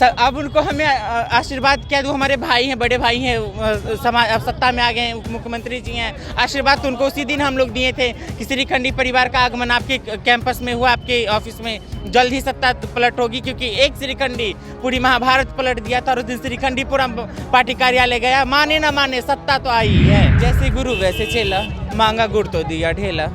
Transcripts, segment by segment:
अब उनको हमें आशीर्वाद क्या दूँ, हमारे भाई हैं, बड़े भाई हैं, समाज अब सत्ता में आ गए हैं, मुख्यमंत्री जी हैं। आशीर्वाद तो उनको उसी दिन हम लोग दिए थे कि श्रीखंडी परिवार का आगमन आपके कैंपस में हुआ, आपके ऑफिस में जल्द ही सत्ता पलट होगी, क्योंकि एक श्रीखंडी पूरी महाभारत पलट दिया था और उस दिन श्रीखंडी पूरा पार्टी कार्यालय गया। माने ना माने सत्ता तो आई है। जैसे गुरु वैसे चेला, मांगा गुड़ तो दिया ढेला।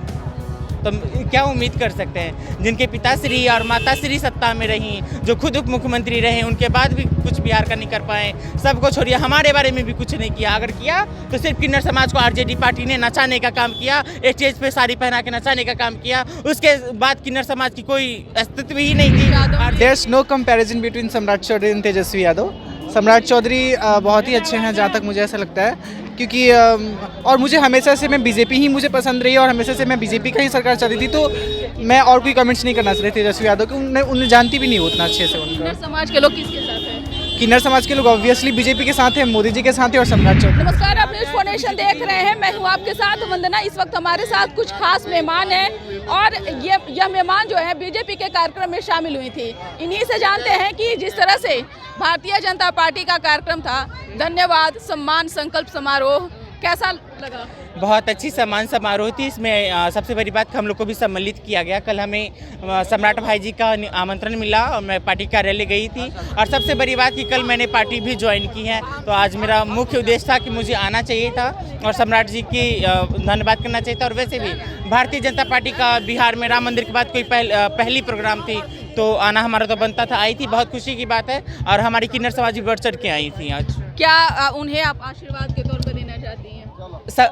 तो क्या उम्मीद कर सकते हैं, जिनके पिताश्री और माताश्री सत्ता में रहीं, जो खुद उप मुख्यमंत्री रहे, उनके बाद भी कुछ बिहार का नहीं कर पाए। सबको छोड़िए, हमारे बारे में भी कुछ नहीं किया। अगर किया तो सिर्फ किन्नर समाज को आरजेडी पार्टी ने नचाने का काम किया, स्टेज पे साड़ी पहना के नचाने का काम किया। उसके बाद किन्नर समाज की कोई अस्तित्व ही नहीं थी। There is no comparison between Samrat Choudhary and Tejashwi Yadav. सम्राट चौधरी बहुत ही अच्छे हैं, जहाँ तक मुझे ऐसा लगता है, क्योंकि और मुझे हमेशा से मैं बीजेपी ही मुझे पसंद रही और हमेशा से मैं बीजेपी का ही सरकार चाहती थी। तो मैं और कोई कमेंट्स नहीं करना चाहती तेजस्वी यादव, कि उन्हें जानती भी नहीं उतना अच्छे से। उनका समाज के लोग किसके साथ हैं? किन्नर समाज के लोग ऑब्वियसली बीजेपी के साथ हैं, मोदी जी के साथ हैं और सम्राट चौधरी। नमस्कार, आप न्यूज़ फाउंडेशन देख रहे हैं, मैं हूं आपके साथ वंदना। इस वक्त हमारे साथ कुछ खास मेहमान हैं और यह मेहमान जो है बीजेपी के कार्यक्रम में शामिल हुई थी। इन्हीं से जानते हैं कि जिस तरह से भारतीय जनता पार्टी का कार्यक्रम था, धन्यवाद सम्मान संकल्प समारोह, कैसा लगा? बहुत अच्छी सम्मान समारोह थी। इसमें सबसे बड़ी बात हम लोग को भी सम्मिलित किया गया। कल हमें सम्राट भाई जी का आमंत्रण मिला और मैं पार्टी कार्यालय गई थी। और सबसे बड़ी बात कि कल मैंने पार्टी भी ज्वाइन की है। तो आज मेरा मुख्य उद्देश्य था कि मुझे आना चाहिए था और सम्राट जी की धन्यवाद करना चाहिए था। और वैसे भी भारतीय जनता पार्टी का बिहार में राम मंदिर के बाद कोई पहली प्रोग्राम थी, तो आना हमारा तो बनता था। आई थी, बहुत खुशी की बात है। और हमारी किन्नर समाज भी बढ़ चढ़ के आई थी आज। क्या उन्हें आप आशीर्वाद के तौर पर देना चाहती हैं?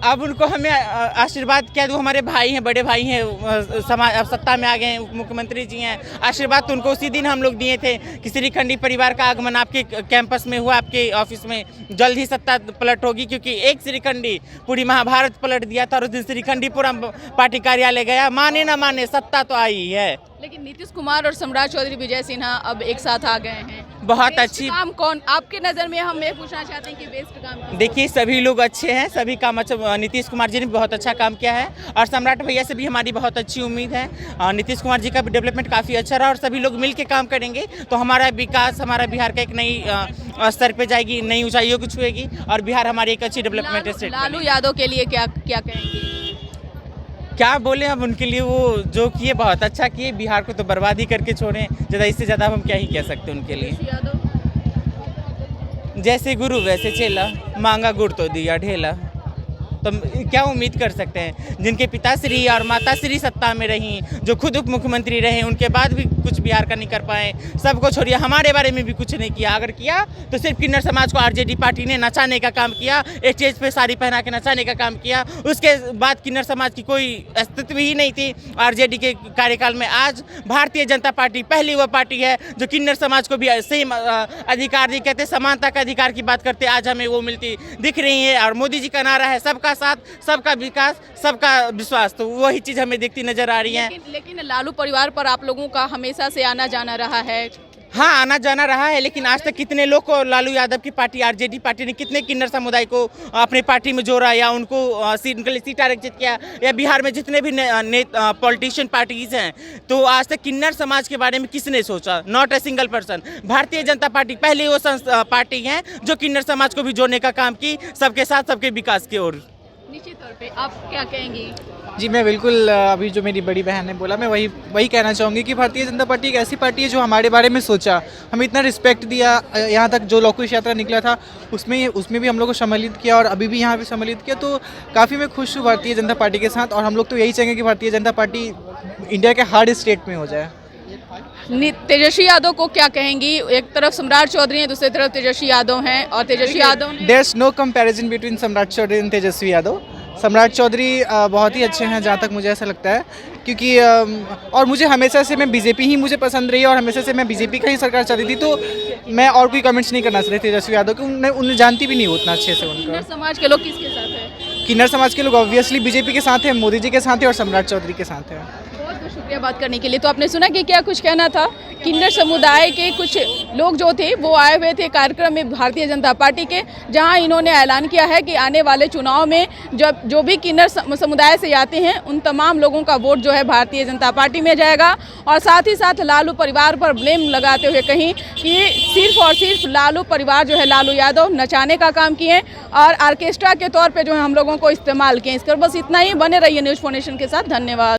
अब उनको हमें आशीर्वाद क्या दूँ, हमारे भाई हैं, बड़े भाई हैं, समाज अब सत्ता में आ गए हैं, मुख्यमंत्री जी हैं। आशीर्वाद तो उनको उसी दिन हम लोग दिए थे कि श्रीखंडी परिवार का आगमन आपके कैंपस में हुआ, आपके ऑफिस में जल्द ही सत्ता पलट होगी, क्योंकि एक श्रीखंडी पूरी महाभारत पलट दिया था और उस दिन श्रीखंडी पूरा पार्टी कार्यालय गया। माने ना माने सत्ता तो आई है। लेकिन नीतीश कुमार और सम्राट चौधरी विजय सिन्हा अब एक साथ आ गए हैं। बहुत अच्छी काम कौन आपके नज़र में, हम ये पूछना चाहते हैं कि बेस्ट काम? देखिए, सभी लोग अच्छे हैं, सभी काम अच्छा। नीतीश कुमार जी ने बहुत अच्छा काम किया है और सम्राट भैया से भी हमारी बहुत अच्छी उम्मीद है। नीतीश कुमार जी का भी डेवलपमेंट काफ़ी अच्छा रहा और सभी लोग मिल के काम करेंगे तो हमारा विकास, हमारा बिहार का एक नई स्तर पे जाएगी, नई ऊंचाइयों को छुएगी और बिहार हमारी एक अच्छी डेवलपमेंट स्टेट। लालू यादव के लिए क्या क्या कहेंगे? क्या बोले हम उनके लिए, वो जो किए बहुत अच्छा किए। बिहार को तो बर्बाद ही करके छोड़े, ज़्यादा इससे ज़्यादा हम क्या ही कह सकते हैं उनके लिए। जैसे गुरु वैसे चेला, मांगा गुड़ तो दिया ढेला। तो क्या उम्मीद कर सकते हैं, जिनके पिताश्री और माताश्री सत्ता में रहीं, जो खुद उप मुख्यमंत्री रहे, उनके बाद भी कुछ बिहार का नहीं कर पाए। सबको छोड़िए, हमारे बारे में भी कुछ नहीं किया। अगर किया तो सिर्फ किन्नर समाज को आरजेडी पार्टी ने नचाने का काम किया, स्टेज पे साड़ी पहना के नचाने का काम किया। उसके बाद किन्नर समाज की कोई अस्तित्व ही नहीं थी आरजेडी के कार्यकाल में। आज भारतीय जनता पार्टी पहली वह पार्टी है जो किन्नर समाज को भी सेम अधिकार दी, कहते समानता का अधिकार की बात करते, आज हमें वो मिलती दिख रही है। और मोदी जी का नारा है सबका साथ, सबका विकास, सबका विश्वास, तो वही चीज हमें दिखती नजर आ रही है। लेकिन लालू परिवार पर आप लोगों का हमेशा से आना जाना रहा है। हाँ, आना जाना रहा है, लेकिन आज तक कितने लोग को लालू यादव की पार्टी आरजेडी पार्टी ने कितने किन्नर समुदाय को अपने पार्टी में जोड़ा या उनको उनके लिए सीट आरक्षित किया, या बिहार में जितने भी पॉलिटिशियन पार्टीज हैं, तो आज तक किन्नर समाज के बारे में किसने सोचा? Not a single person. Bharatiya Janata party पहले वो पार्टी है जो किन्नर समाज को भी जोड़ने का काम की, सबके साथ सबके विकास की ओर। निश्चित तौर पे आप क्या कहेंगी? जी, मैं बिल्कुल अभी जो मेरी बड़ी बहन ने बोला, मैं वही कहना चाहूँगी कि भारतीय जनता पार्टी एक ऐसी पार्टी है जो हमारे बारे में सोचा, हमें इतना रिस्पेक्ट दिया। यहाँ तक जो लौह कुश यात्रा निकला था उसमें भी हम लोग को सम्मिलित किया और अभी भी यहाँ पे सम्मिलित किया। तो काफ़ी मैं खुश हूँ भारतीय जनता पार्टी के साथ और हम लोग तो यही चाहेंगे कि भारतीय जनता पार्टी इंडिया के हर स्टेट में हो जाए। तेजस्वी यादव को क्या कहेंगी? एक तरफ सम्राट चौधरी हैं, दूसरी तरफ तेजस्वी यादव हैं और Tejashwi Yadav there is no comparison between Samrat Choudhary and Tejashwi Yadav. सम्राट चौधरी बहुत ही अच्छे हैं, जहाँ तक मुझे ऐसा लगता है, क्योंकि और मुझे हमेशा से मैं बीजेपी ही मुझे पसंद रही और हमेशा से मैं बीजेपी का ही सरकार चाहती थी। तो मैं और कोई कमेंट्स नहीं करना चाहती तेजस्वी यादव, कि उन्हें जानती भी नहीं उतना अच्छे से। उनका समाज के लोग किसके साथ हैं? किन्नर समाज के लोग ऑब्वियसली बीजेपी के साथ हैं, मोदी जी के साथ हैं और सम्राट चौधरी के साथ हैं। बहुत शुक्रिया बात करने के लिए। तो आपने सुना कि क्या कुछ कहना था, किन्नर समुदाय के कुछ लोग जो थे वो आए हुए थे कार्यक्रम में भारतीय जनता पार्टी के, जहां इन्होंने ऐलान किया है कि आने वाले चुनाव में जो भी किन्नर समुदाय से आते हैं उन तमाम लोगों का वोट जो है भारतीय जनता पार्टी में जाएगा। और साथ ही साथ लालू परिवार पर ब्लेम लगाते हुए कहीं कि सिर्फ और सिर्फ लालू परिवार जो है लालू यादव नचाने का काम किए और ऑर्केस्ट्रा के तौर पे जो है हम लोगों को इस्तेमाल किए। इस पर बस इतना ही। बने रहिए न्यूज़ फाउंडेशन के साथ। धन्यवाद।